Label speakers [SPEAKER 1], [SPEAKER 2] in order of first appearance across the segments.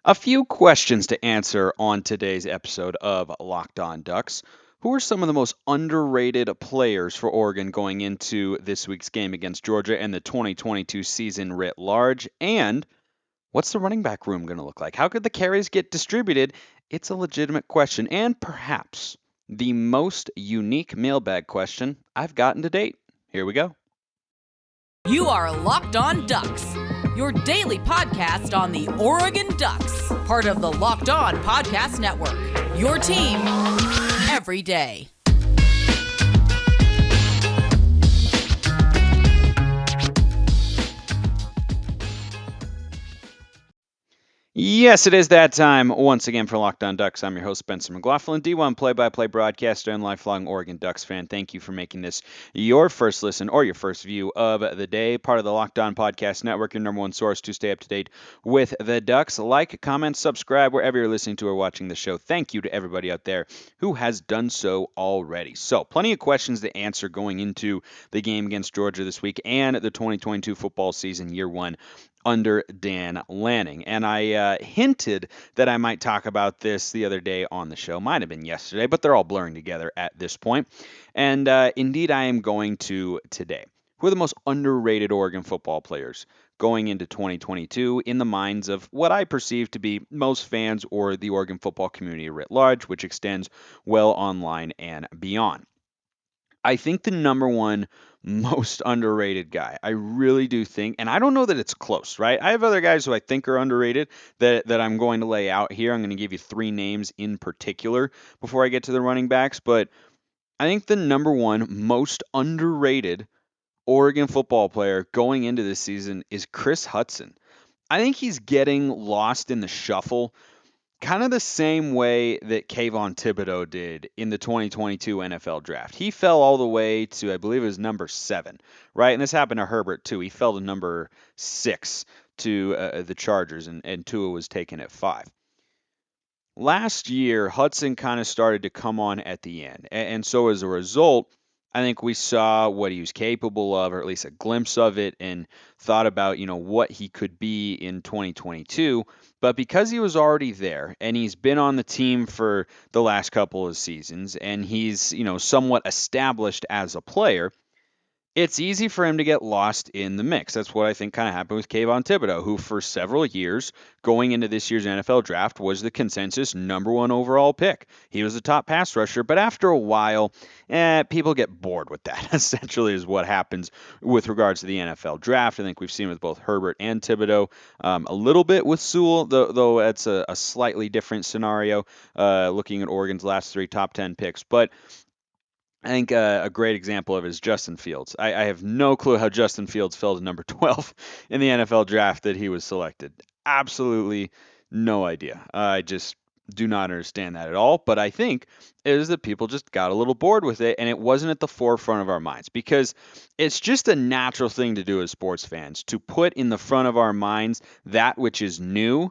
[SPEAKER 1] A few questions to answer on today's episode of Locked On Ducks. Who are some of the most underrated players for Oregon going into this week's game against Georgia and the 2022 season writ large? And what's the running back room going to look like? How could the carries get distributed? It's a legitimate question, and perhaps the most unique mailbag question I've gotten to date. Here we go.
[SPEAKER 2] You are Locked On Ducks, your daily podcast on the Oregon Ducks, part of the Locked On Podcast Network. Your team every day.
[SPEAKER 1] Yes, it is that time once again for Locked On Ducks. I'm your host, Spencer McLaughlin, D1 play-by-play broadcaster and lifelong Oregon Ducks fan. Thank you for making this your first listen or your first view of the day. Part of the Locked On Podcast Network, your number one source to stay up to date with the Ducks. Like, comment, subscribe wherever you're listening to or watching the show. Thank you to everybody out there who has done so already. So, plenty of questions to answer going into the game against Georgia this week and the 2022 football season, year one under Dan Lanning. And I hinted that I might talk about this the other day on the show. Might have been yesterday, but they're all blurring together at this point. And indeed, I am going to today. Who are the most underrated Oregon football players going into 2022 in the minds of what I perceive to be most fans or the Oregon football community writ large, which extends well online and beyond? I think the number one most underrated guy. I really do think, and I don't know that it's close, right? I have other guys who I think are underrated that I'm going to lay out here. I'm going to give you three names in particular before I get to the running backs, but I think the number one most underrated Oregon football player going into this season is Kris Hutson. I think he's getting lost in the shuffle kind of the same way that Kayvon Thibodeau did in the 2022 NFL draft. He fell all the way to, I believe it was number 7, right? And this happened to Herbert too. He fell to number 6 to the Chargers, and Tua was taken at 5. Last year, Hudson kind of started to come on at the end. And so as a result, I think we saw what he was capable of, or at least a glimpse of it, and thought about, what he could be in 2022. But because he was already there and he's been on the team for the last couple of seasons and he's, somewhat established as a player, it's easy for him to get lost in the mix. That's what I think kind of happened with Kayvon Thibodeau, who for several years going into this year's NFL draft was the consensus number one overall pick. He was the top pass rusher, but after a while, people get bored with that. Essentially, is what happens with regards to the NFL draft. I think we've seen with both Herbert and Thibodeau, a little bit with Sewell, though that's a slightly different scenario. Looking at Oregon's last 3 top 10 picks, but I think a great example of it is Justin Fields. I have no clue how Justin Fields fell to number 12 in the NFL draft that he was selected. Absolutely no idea. I just do not understand that at all. But I think it is that people just got a little bored with it and it wasn't at the forefront of our minds because it's just a natural thing to do as sports fans to put in the front of our minds that which is new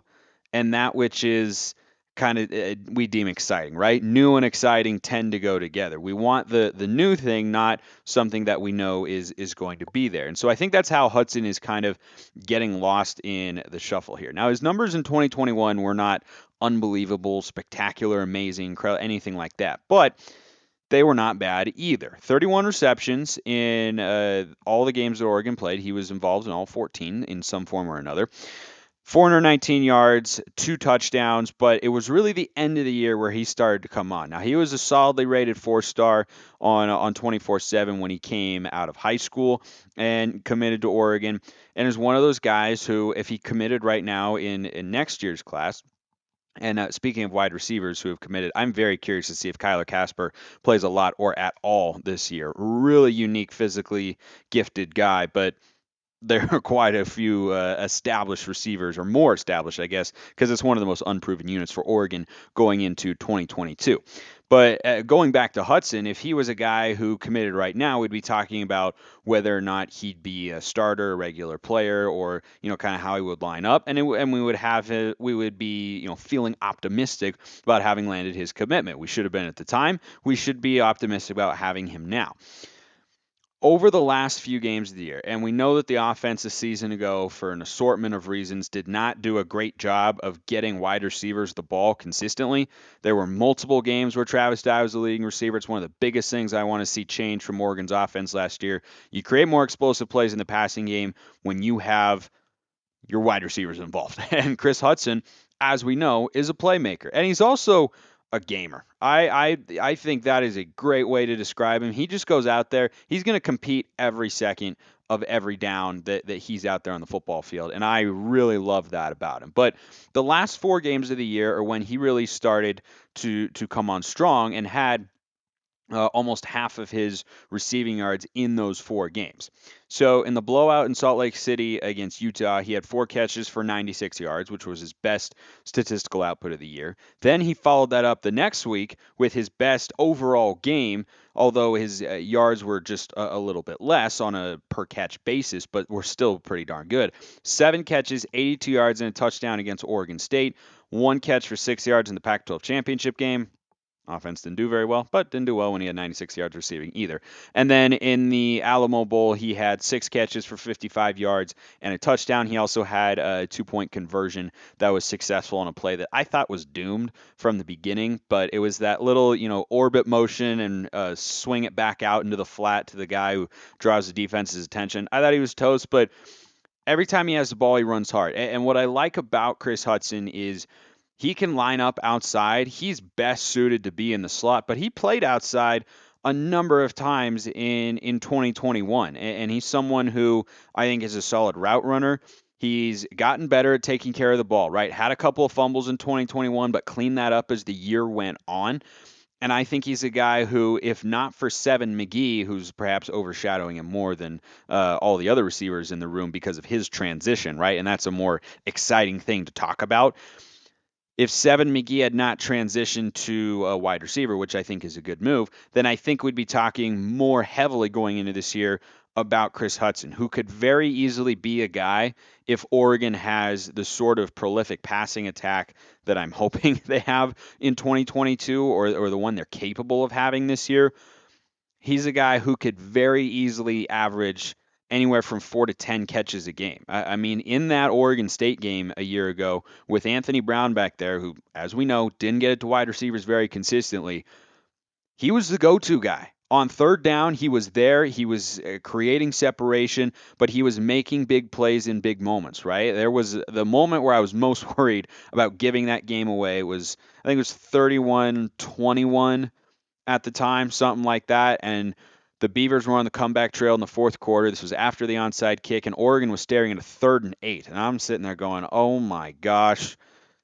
[SPEAKER 1] and that which is kind of we deem exciting, right? New and exciting tend to go together. We want the new thing, not something that we know is going to be there. And so I think that's how Hudson is kind of getting lost in the shuffle here. Now his numbers in 2021 were not unbelievable, spectacular, amazing, incredible, anything like that, but they were not bad either. 31 receptions in all the games that Oregon played. He was involved in all 14 in some form or another. 419 yards, 2 touchdowns, but it was really the end of the year where he started to come on. Now, he was a solidly rated 4-star on 24/7 when he came out of high school and committed to Oregon, and is one of those guys who, if he committed right now in next year's class, and speaking of wide receivers who have committed, I'm very curious to see if Kyler Casper plays a lot or at all this year. Really unique, physically gifted guy, but there are quite a few established receivers, or more established, I guess, because it's one of the most unproven units for Oregon going into 2022. But going back to Hudson, if he was a guy who committed right now, we'd be talking about whether or not he'd be a starter, a regular player, or kind of how he would line up, and we would have we would be feeling optimistic about having landed his commitment. We should have been at the time. We should be optimistic about having him now. over the last few games of the year, and we know that the offense a season ago, for an assortment of reasons, did not do a great job of getting wide receivers the ball consistently. There were multiple games where Travis Dye was the leading receiver. It's one of the biggest things I want to see change from Oregon's offense last year. You create more explosive plays in the passing game when you have your wide receivers involved. And Kris Hutson, as we know, is a playmaker. And he's also a gamer. I think that is a great way to describe him. He just goes out there. He's going to compete every second of every down that he's out there on the football field. And I really love that about him. But the last 4 games of the year are when he really started to come on strong and had almost half of his receiving yards in those 4 games. So in the blowout in Salt Lake City against Utah, he had 4 catches for 96 yards, which was his best statistical output of the year. Then he followed that up the next week with his best overall game, although his yards were just a little bit less on a per catch basis, but were still pretty darn good. 7 catches, 82 yards, and a touchdown against Oregon State. 1 catch for 6 yards in the Pac-12 championship game. Offense didn't do very well, but didn't do well when he had 96 yards receiving either. And then in the Alamo Bowl, he had 6 catches for 55 yards and a touchdown. He also had a 2-point conversion that was successful on a play that I thought was doomed from the beginning, but it was that little, orbit motion and swing it back out into the flat to the guy who draws the defense's attention. I thought he was toast, but every time he has the ball, he runs hard. And what I like about Kris Hutson is he can line up outside. He's best suited to be in the slot, but he played outside a number of times in 2021. And he's someone who I think is a solid route runner. He's gotten better at taking care of the ball, right? Had a couple of fumbles in 2021, but cleaned that up as the year went on. And I think he's a guy who, if not for Seven McGee, who's perhaps overshadowing him more than all the other receivers in the room because of his transition, right? And that's a more exciting thing to talk about. If Seven McGee had not transitioned to a wide receiver, which I think is a good move, then I think we'd be talking more heavily going into this year about Kris Hutson, who could very easily be a guy if Oregon has the sort of prolific passing attack that I'm hoping they have in 2022 or the one they're capable of having this year. He's a guy who could very easily average anywhere from 4 to 10 catches a game. I mean, in that Oregon State game a year ago with Anthony Brown back there, who, as we know, didn't get it to wide receivers very consistently, he was the go-to guy. On third down, he was there. He was creating separation, but he was making big plays in big moments, right? There was the moment where I was most worried about giving that game away was, I think it was 31-21 at the time, something like that. And the Beavers were on the comeback trail in the fourth quarter. This was after the onside kick, and Oregon was staring at a 3rd and 8. And I'm sitting there going, oh my gosh,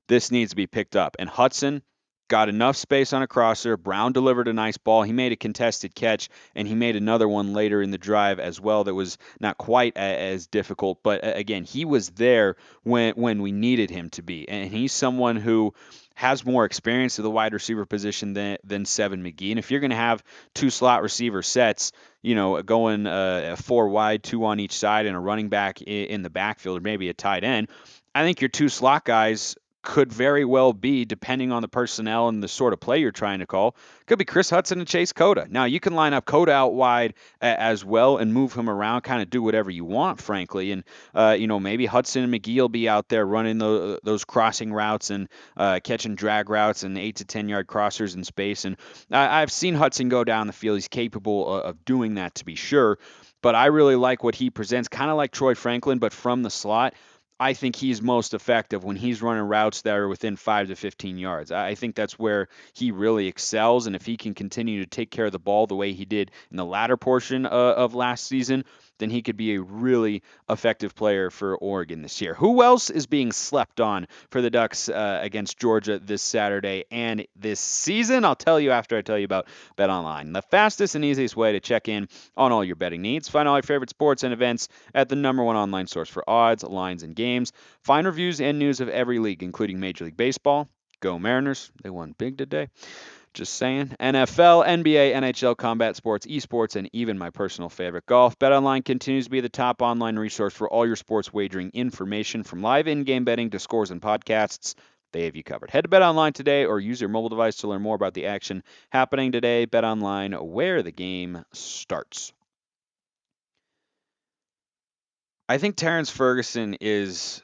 [SPEAKER 1] this needs to be picked up. And Hudson got enough space on a crosser. Brown delivered a nice ball. He made a contested catch, and he made another one later in the drive as well that was not quite as difficult. But again, he was there when we needed him to be. And he's someone who has more experience at the wide receiver position than Seven McGee. And if you're going to have 2 slot receiver sets, going 4 wide, 2 on each side, and a running back in the backfield, or maybe a tight end, I think your 2 slot guys could very well be, depending on the personnel and the sort of play you're trying to call, could be Kris Hutson and Chase Cota. Now, you can line up Cota out wide as well and move him around, kind of do whatever you want, frankly. And, maybe Hudson and McGee will be out there running those crossing routes and catching drag routes and 8 to 10 yard crossers in space. And I've seen Hudson go down the field. He's capable of doing that, to be sure. But I really like what he presents, kind of like Troy Franklin, but from the slot. I think he's most effective when he's running routes that are within 5 to 15 yards. I think that's where he really excels. And if he can continue to take care of the ball the way he did in the latter portion of last season, then he could be a really effective player for Oregon this year. Who else is being slept on for the Ducks against Georgia this Saturday and this season? I'll tell you after I tell you about BetOnline, the fastest and easiest way to check in on all your betting needs. Find all your favorite sports and events at the #1 online source for odds, lines, and games. Find reviews and news of every league, including Major League Baseball. Go Mariners. They won big today. Just saying. NFL, NBA, NHL, combat sports, esports, and even my personal favorite, golf. BetOnline continues to be the top online resource for all your sports wagering information, from live in-game betting to scores and podcasts. They have you covered. Head to BetOnline today or use your mobile device to learn more about the action happening today. BetOnline, where the game starts. I think Terence Ferguson is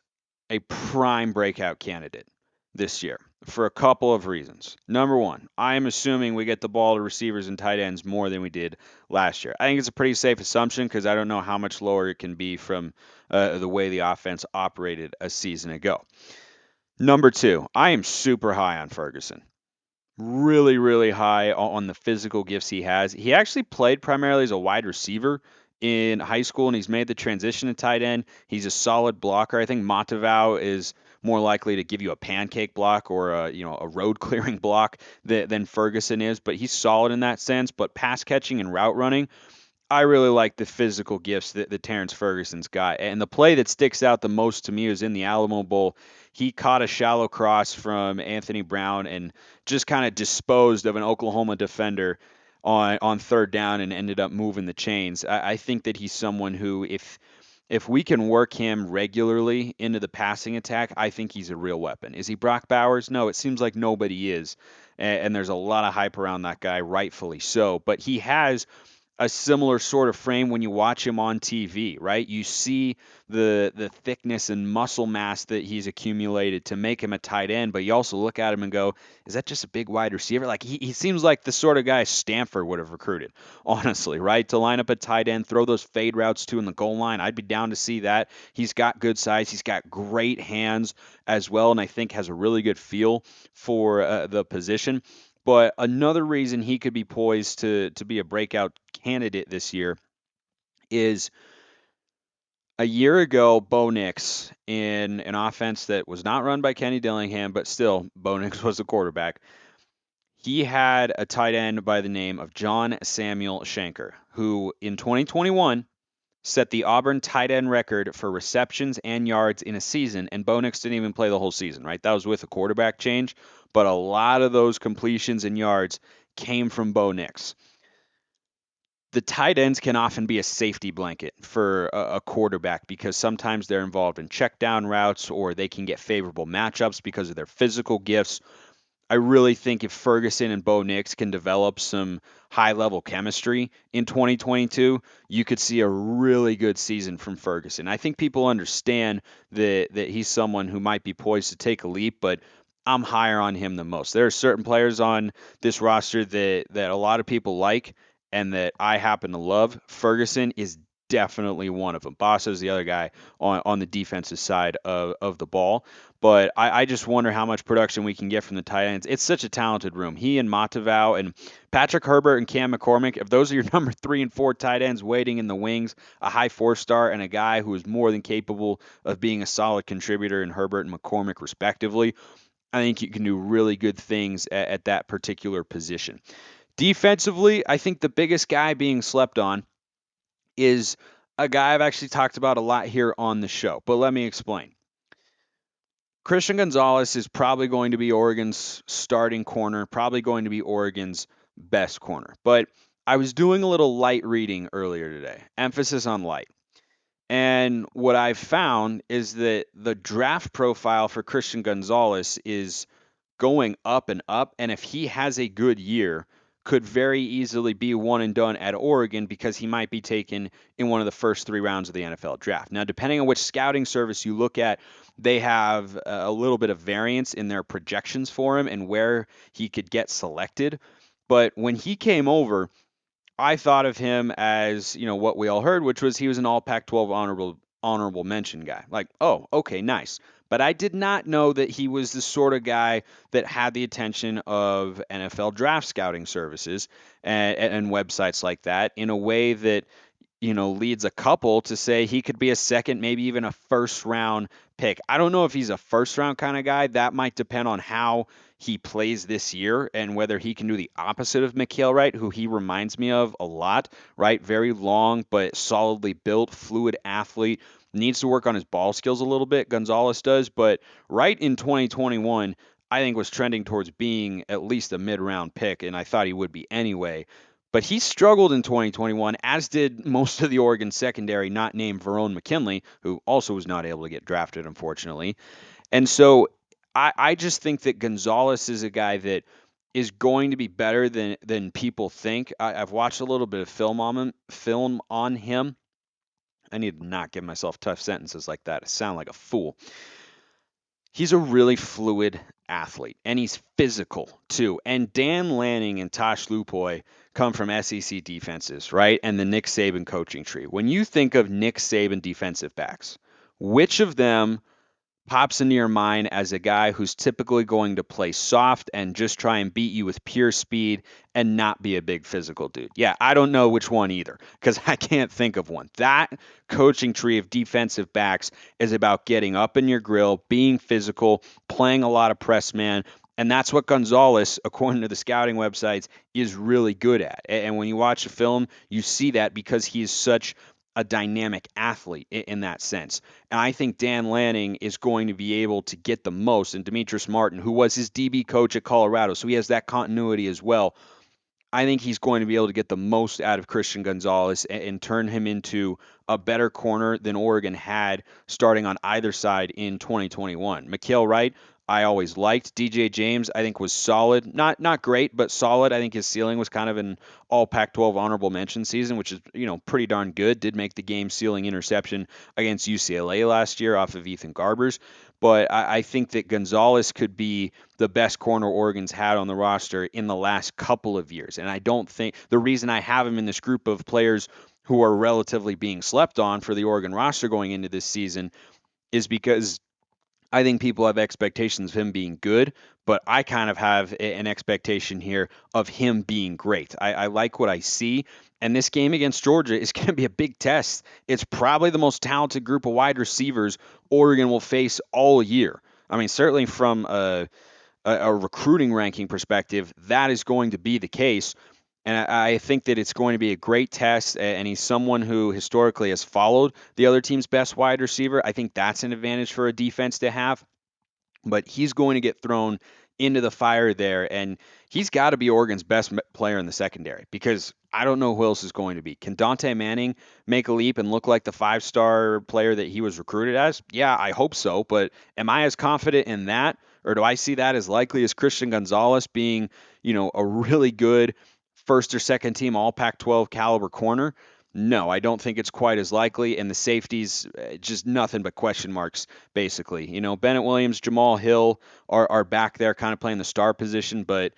[SPEAKER 1] a prime breakout candidate this year for a couple of reasons. Number one, I am assuming we get the ball to receivers and tight ends more than we did last year. I think it's a pretty safe assumption because I don't know how much lower it can be from the way the offense operated a season ago. Number two, I am super high on Ferguson. Really, really high on the physical gifts he has. He actually played primarily as a wide receiver in high school, and he's made the transition to tight end. He's a solid blocker. I think Matavao is more likely to give you a pancake block or a road clearing block than Ferguson is, but he's solid in that sense. But pass catching and route running, I really like the physical gifts that Terrence Ferguson's got. And the play that sticks out the most to me is in the Alamo Bowl. He caught a shallow cross from Anthony Brown and just kind of disposed of an Oklahoma defender on third down and ended up moving the chains. I think that he's someone who, if we can work him regularly into the passing attack, I think he's a real weapon. Is he Brock Bowers? No, it seems like nobody is. And there's a lot of hype around that guy, rightfully so. But he has a similar sort of frame when you watch him on TV, right? You see the thickness and muscle mass that he's accumulated to make him a tight end, but you also look at him and go, is that just a big wide receiver? Like he seems like the sort of guy Stanford would have recruited, honestly, right? To line up a tight end, throw those fade routes to in the goal line. I'd be down to see that. He's got good size, he's got great hands as well, and I think has a really good feel for the position. But another reason he could be poised to be a breakout candidate this year is a year ago, Bo Nix, in an offense that was not run by Kenny Dillingham, but still, Bo Nix was the quarterback. He had a tight end by the name of John Samuel Shanker, who in 2021 set the Auburn tight end record for receptions and yards in a season, and Bo Nix didn't even play the whole season, right? That was with a quarterback change, but a lot of those completions and yards came from Bo Nix. The tight ends can often be a safety blanket for a quarterback because sometimes they're involved in check down routes or they can get favorable matchups because of their physical gifts. I really think if Ferguson and Bo Nix can develop some high level chemistry in 2022, you could see a really good season from Ferguson. I think people understand that he's someone who might be poised to take a leap, but I'm higher on him than most. There are certain players on this roster that a lot of people like and that I happen to love. Ferguson is definitely one of them. Boss is the other guy on the defensive side of the ball. But I just wonder how much production we can get from the tight ends. It's such a talented room. He and Matavao and Patrick Herbert and Cam McCormick, if those are your number 3 and 4 tight ends waiting in the wings, a high 4-star and a guy who is more than capable of being a solid contributor in Herbert and McCormick respectively, I think you can do really good things at that particular position. Defensively, I think the biggest guy being slept on is a guy I've actually talked about a lot here on the show, but let me explain. Christian Gonzalez is probably going to be Oregon's starting corner, probably going to be Oregon's best corner. But I was doing a little light reading earlier today, emphasis on light. And what I've found is that the draft profile for Christian Gonzalez is going up and up. And if he has a good year, could very easily be one and done at Oregon because he might be taken in one of the first 3 rounds of the NFL draft. Now, depending on which scouting service you look at, they have a little bit of variance in their projections for him and where he could get selected. But when he came over, I thought of him as, what we all heard, which was he was an all Pac-12 honorable mention guy. Like, oh, okay, nice. But I did not know that he was the sort of guy that had the attention of NFL draft scouting services and websites like that in a way that leads a couple to say he could be a second, maybe even a first round pick. I don't know if he's a first round kind of guy. That might depend on how he plays this year and whether he can do the opposite of Mikhail Wright, who he reminds me of a lot, right? Very long, but solidly built, fluid athlete. Needs to work on his ball skills a little bit. Gonzalez does, but right in 2021, I think was trending towards being at least a mid round pick, and I thought he would be anyway. But he struggled in 2021, as did most of the Oregon secondary, not named Verone McKinley, who also was not able to get drafted, unfortunately. And so I just think that Gonzalez is a guy that is going to be better than people think. I've watched a little bit of film on him, I need to not give myself tough sentences like that. I sound like a fool. He's a really fluid athlete, and he's physical too. And Dan Lanning and Tosh Lupoy come from SEC defenses, right? And the Nick Saban coaching tree. When you think of Nick Saban defensive backs, which of them pops into your mind as a guy who's typically going to play soft and just try and beat you with pure speed and not be a big physical dude? Yeah, I don't know which one either because I can't think of one. That coaching tree of defensive backs is about getting up in your grill, being physical, playing a lot of press man. And that's what Gonzalez, according to the scouting websites, is really good at. And when you watch the film, you see that because he is such a dynamic athlete in that sense. And I think Dan Lanning is going to be able to get the most. And Demetrius Martin, who was his DB coach at Colorado, so he has that continuity as well. I think he's going to be able to get the most out of Christian Gonzalez and turn him into a better corner than Oregon had starting on either side in 2021. Mikael Wright, I always liked. DJ James, I think was solid. Not great, but solid. I think his ceiling was kind of an all Pac-12 honorable mention season, which is, pretty darn good. Did make the game sealing interception against UCLA last year off of Ethan Garbers. But I think that Gonzalez could be the best corner Oregon's had on the roster in the last couple of years. And I don't think the reason I have him in this group of players who are relatively being slept on for the Oregon roster going into this season is because I think people have expectations of him being good, but I kind of have an expectation here of him being great. I like what I see, and this game against Georgia is going to be a big test. It's probably the most talented group of wide receivers Oregon will face all year. I mean, certainly from a recruiting ranking perspective, that is going to be the case. And I think that it's going to be a great test. And he's someone who historically has followed the other team's best wide receiver. I think that's an advantage for a defense to have. But he's going to get thrown into the fire there. And he's got to be Oregon's best player in the secondary because I don't know who else is going to be. Can Dante Manning make a leap and look like the 5-star player that he was recruited as? Yeah, I hope so. But am I as confident in that? Or do I see that as likely as Christian Gonzalez being, a really good first or second team all Pac-12 caliber corner? No, I don't think it's quite as likely. And the safeties, just nothing but question marks, basically. Bennett Williams, Jamal Hill are back there kind of playing the star position, but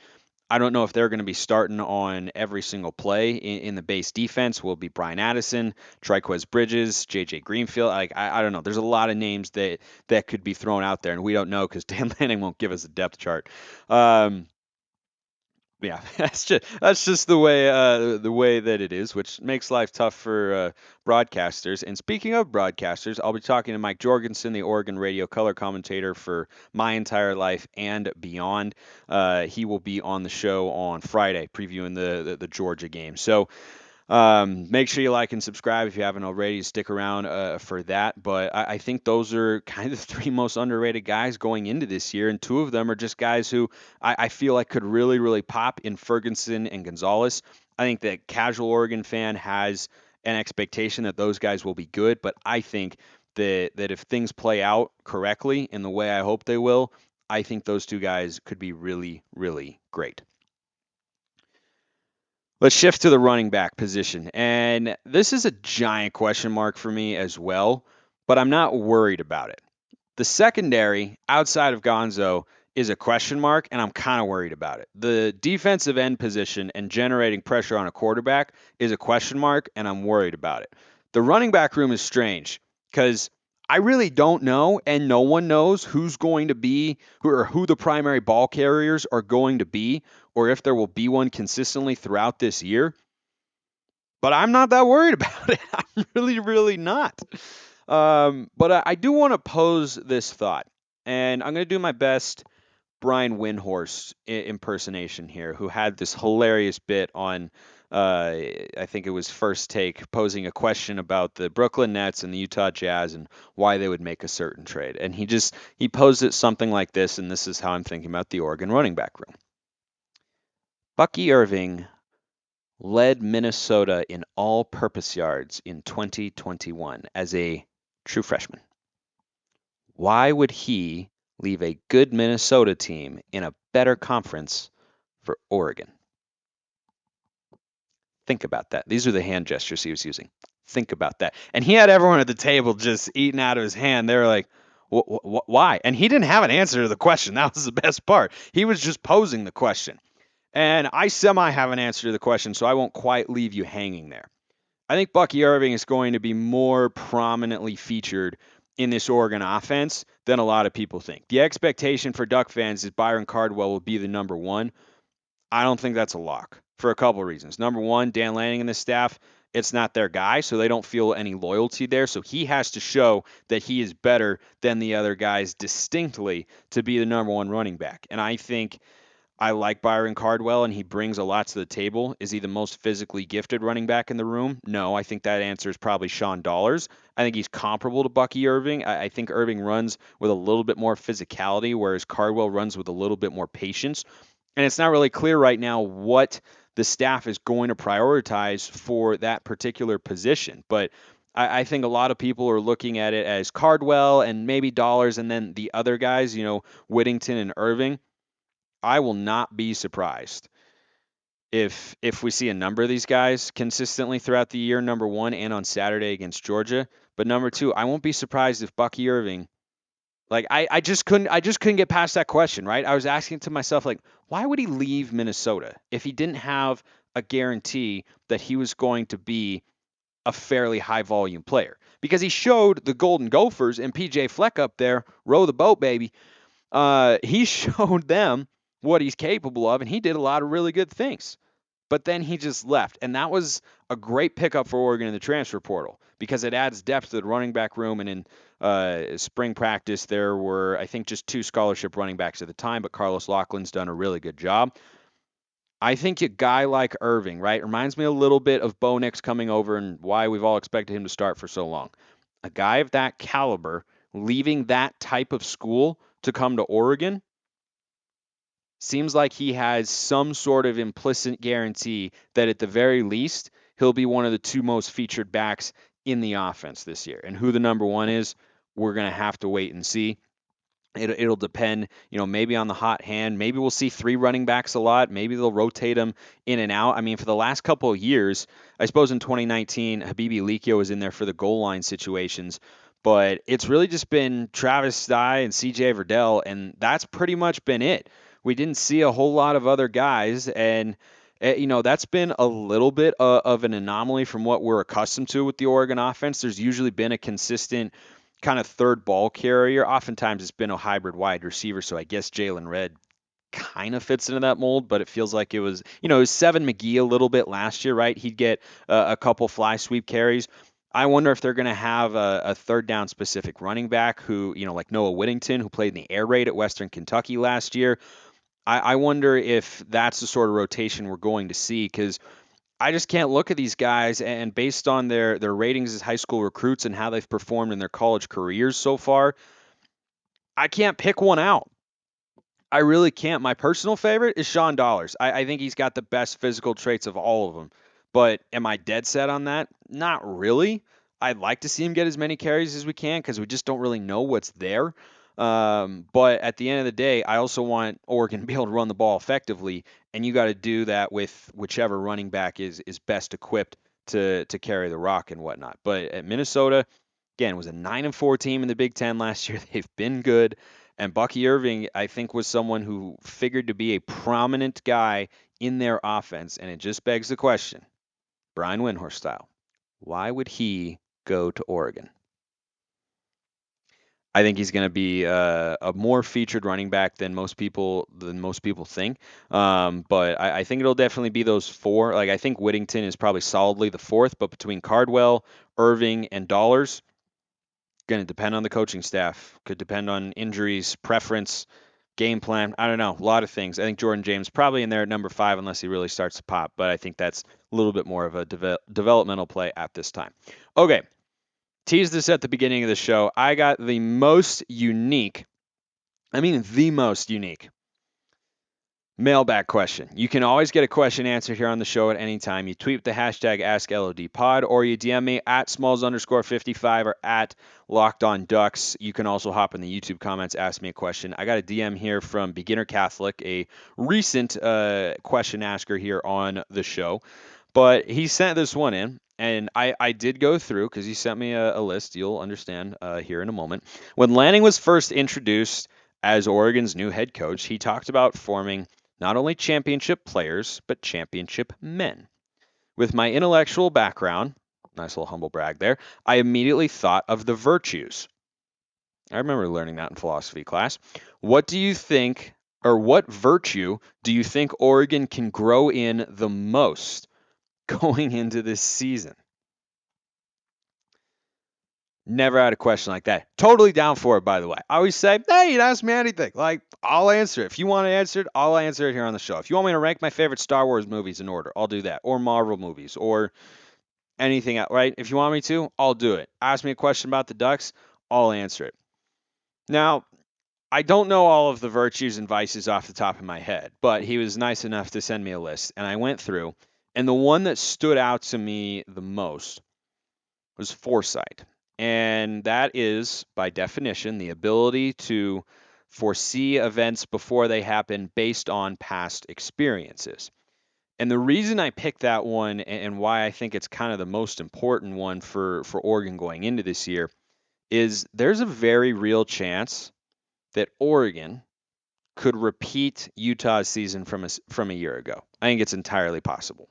[SPEAKER 1] I don't know if they're going to be starting on every single play in the base defense. Will be Brian Addison, Triquez Bridges, J.J. Greenfield. I don't know. There's a lot of names that could be thrown out there, and we don't know because Dan Lanning won't give us a depth chart. Yeah, that's just the way that it is, which makes life tough for broadcasters. And speaking of broadcasters, I'll be talking to Mike Jorgensen, the Oregon radio color commentator for my entire life and beyond. He will be on the show on Friday, previewing the Georgia game. So make sure you like and subscribe if you haven't already. Stick around for that. But I think those are kind of the three most underrated guys going into this year. And two of them are just guys who I feel like could really, really pop in Ferguson and Gonzalez. I think that casual Oregon fan has an expectation that those guys will be good. But I think that if things play out correctly in the way I hope they will, I think those two guys could be really, really great. Let's shift to the running back position. And this is a giant question mark for me as well, but I'm not worried about it. The secondary outside of Gonzo is a question mark, and I'm kind of worried about it. The defensive end position and generating pressure on a quarterback is a question mark, and I'm worried about it. The running back room is strange because I really don't know, and no one knows who's going to be who the primary ball carriers are going to be, or if there will be one consistently throughout this year. But I'm not that worried about it. I'm really, really not. But I do want to pose this thought, and I'm going to do my best Brian Windhorst impersonation here, who had this hilarious bit on, I think it was First Take, posing a question about the Brooklyn Nets and the Utah Jazz and why they would make a certain trade. And he posed it something like this, and this is how I'm thinking about the Oregon running back room. Bucky Irving led Minnesota in all-purpose yards in 2021 as a true freshman. Why would he leave a good Minnesota team in a better conference for Oregon? Think about that. These are the hand gestures he was using. Think about that. And he had everyone at the table just eating out of his hand. They were like, why? And he didn't have an answer to the question. That was the best part. He was just posing the question. And I semi have an answer to the question, so I won't quite leave you hanging there. I think Bucky Irving is going to be more prominently featured in this Oregon offense than a lot of people think. The expectation for Duck fans is Byron Cardwell will be the number one. I don't think that's a lock for a couple of reasons. Number one, Dan Lanning and the staff, it's not their guy, so they don't feel any loyalty there. So he has to show that he is better than the other guys distinctly to be the number one running back. And I think I like Byron Cardwell, and he brings a lot to the table. Is he the most physically gifted running back in the room? No, I think that answer is probably Sean Dollars. I think he's comparable to Bucky Irving. I think Irving runs with a little bit more physicality, whereas Cardwell runs with a little bit more patience. And it's not really clear right now what the staff is going to prioritize for that particular position. But I think a lot of people are looking at it as Cardwell and maybe Dollars, and then the other guys, Whittington and Irving. I will not be surprised if we see a number of these guys consistently throughout the year, number one, and on Saturday against Georgia. But number two, I won't be surprised if Bucky Irving, like I just couldn't get past that question, right? I was asking to myself, like, why would he leave Minnesota if he didn't have a guarantee that he was going to be a fairly high volume player? Because he showed the Golden Gophers and PJ Fleck up there, row the boat, baby. He showed them what he's capable of, and he did a lot of really good things. But then he just left, and that was a great pickup for Oregon in the transfer portal because it adds depth to the running back room. And in spring practice, there were, I think, just two scholarship running backs at the time, but Carlos Laughlin's done a really good job. I think a guy like Irving, right, reminds me a little bit of Bo Nix coming over and why we've all expected him to start for so long. A guy of that caliber leaving that type of school to come to Oregon seems like he has some sort of implicit guarantee that at the very least he'll be one of the two most featured backs in the offense this year. And who the number one is, we're going to have to wait and see. It'll depend, maybe on the hot hand. Maybe we'll see three running backs a lot. Maybe they'll rotate them in and out. I mean, for the last couple of years, I suppose in 2019, Habibi Likio was in there for the goal line situations, but it's really just been Travis Dye and CJ Verdell, and that's pretty much been it. We didn't see a whole lot of other guys, and that's been a little bit of an anomaly from what we're accustomed to with the Oregon offense. There's usually been a consistent kind of third ball carrier. Oftentimes it's been a hybrid wide receiver, so I guess Jalen Red kind of fits into that mold, but it feels like it was Seven McGee a little bit last year, right? He'd get a couple fly sweep carries. I wonder if they're going to have a third down specific running back who, like Noah Whittington, who played in the air raid at Western Kentucky last year. I wonder if that's the sort of rotation we're going to see because I just can't look at these guys and based on their ratings as high school recruits and how they've performed in their college careers so far, I can't pick one out. I really can't. My personal favorite is Sean Dollars. I think he's got the best physical traits of all of them. But am I dead set on that? Not really. I'd like to see him get as many carries as we can because we just don't really know what's there. But at the end of the day, I also want Oregon to be able to run the ball effectively, and you got to do that with whichever running back is best equipped to carry the rock and whatnot. But at Minnesota, again, was a 9-4 team in the Big Ten last year. They've been good. And Bucky Irving, I think, was someone who figured to be a prominent guy in their offense. And it just begs the question, Brian Windhorst style, why would he go to Oregon? I think he's going to be a more featured running back than most people think. But I think it'll definitely be those four. Like I think Whittington is probably solidly the fourth, but between Cardwell, Irving, and Dollars, going to depend on the coaching staff. Could depend on injuries, preference, game plan. I don't know. A lot of things. I think Jordan James probably in there at number 5 unless he really starts to pop. But I think that's a little bit more of a developmental play at this time. Okay. Tease this at the beginning of the show. I got the most unique mailbag question. You can always get a question answered here on the show at any time. You tweet with the hashtag AskLODPod or you DM me at Smalls_55 or at Locked On Ducks. You can also hop in the YouTube comments, ask me a question. I got a DM here from Beginner Catholic, a recent question asker here on the show. But he sent this one in, and I did go through because he sent me a list. You'll understand here in a moment. When Lanning was first introduced as Oregon's new head coach, he talked about forming not only championship players, but championship men. With my intellectual background, nice little humble brag there, I immediately thought of the virtues. I remember learning that in philosophy class. What do you think, or what virtue do you think Oregon can grow in the most going into this season? Never had a question like that. Totally down for it, by the way. I always say, hey, you ask me anything. Like, I'll answer it. If you want to answer it, I'll answer it here on the show. If you want me to rank my favorite Star Wars movies in order, I'll do that. Or Marvel movies, or anything else, right? If you want me to, I'll do it. Ask me a question about the Ducks, I'll answer it. Now, I don't know all of the virtues and vices off the top of my head, but he was nice enough to send me a list, and I went through, and the one that stood out to me the most was foresight. And that is, by definition, the ability to foresee events before they happen based on past experiences. And the reason I picked that one and why I think it's kind of the most important one for Oregon going into this year is there's a very real chance that Oregon could repeat Utah's season from a year ago. I think it's entirely possible.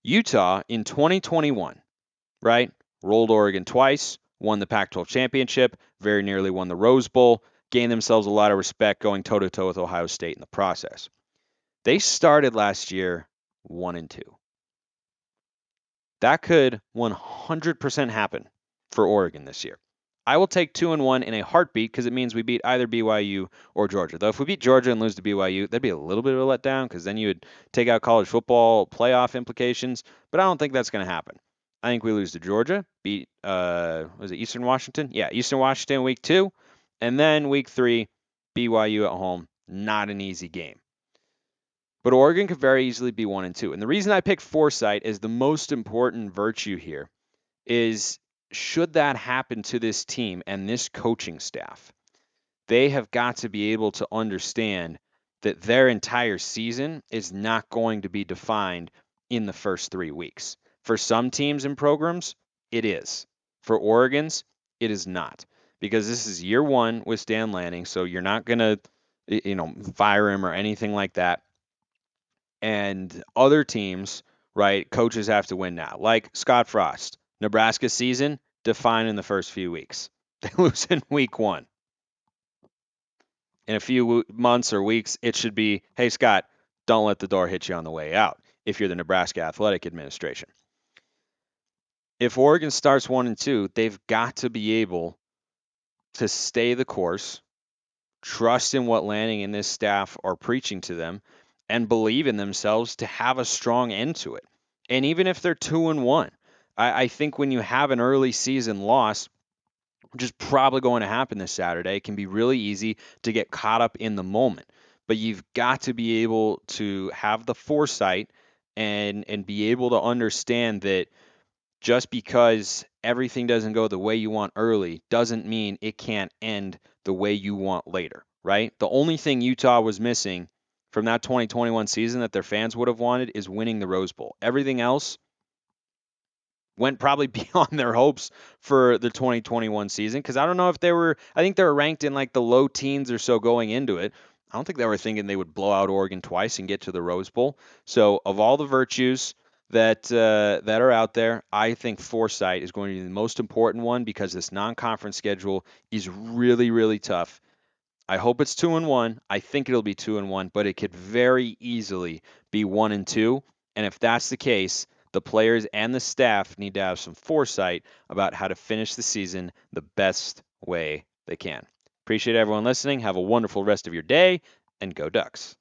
[SPEAKER 1] Utah in 2021, right? Rolled Oregon twice, won the Pac-12 championship, very nearly won the Rose Bowl, gained themselves a lot of respect going toe-to-toe with Ohio State in the process. They started last year 1-2. That could 100% happen for Oregon this year. I will take 2-1 in a heartbeat because it means we beat either BYU or Georgia. Though if we beat Georgia and lose to BYU, that'd be a little bit of a letdown because then you would take out college football playoff implications. But I don't think that's going to happen. I think we lose to Georgia, beat was it Eastern Washington? Yeah, Eastern Washington week 2, and then week 3, BYU at home. Not an easy game. But Oregon could very easily be 1-2. And the reason I picked foresight as the most important virtue here is should that happen to this team and this coaching staff, they have got to be able to understand that their entire season is not going to be defined in the first 3 weeks. For some teams and programs, it is. For Oregon's, it is not. Because this is year 1 with Stan Lanning, so you're not going to fire him or anything like that. And other teams, right, coaches have to win now. Like Scott Frost, Nebraska season defined in the first few weeks. They lose in week 1. In a few months or weeks, it should be, hey, Scott, don't let the door hit you on the way out if you're the Nebraska Athletic Administration. If Oregon starts 1-2, they've got to be able to stay the course, trust in what Lanning and this staff are preaching to them, and believe in themselves to have a strong end to it. And even if they're 2-1, I think when you have an early season loss, which is probably going to happen this Saturday, it can be really easy to get caught up in the moment. But you've got to be able to have the foresight and be able to understand that just because everything doesn't go the way you want early doesn't mean it can't end the way you want later, right? The only thing Utah was missing from that 2021 season that their fans would have wanted is winning the Rose Bowl. Everything else went probably beyond their hopes for the 2021 season because I don't know if I think they were ranked in like the low teens or so going into it. I don't think they were thinking they would blow out Oregon twice and get to the Rose Bowl. So of all the virtues that are out there, I think foresight is going to be the most important one because this non-conference schedule is really, really tough. I hope it's 2-1. I think it'll be 2-1, but it could very easily be 1-2. And if that's the case, the players and the staff need to have some foresight about how to finish the season the best way they can. Appreciate everyone listening. Have a wonderful rest of your day, and go Ducks.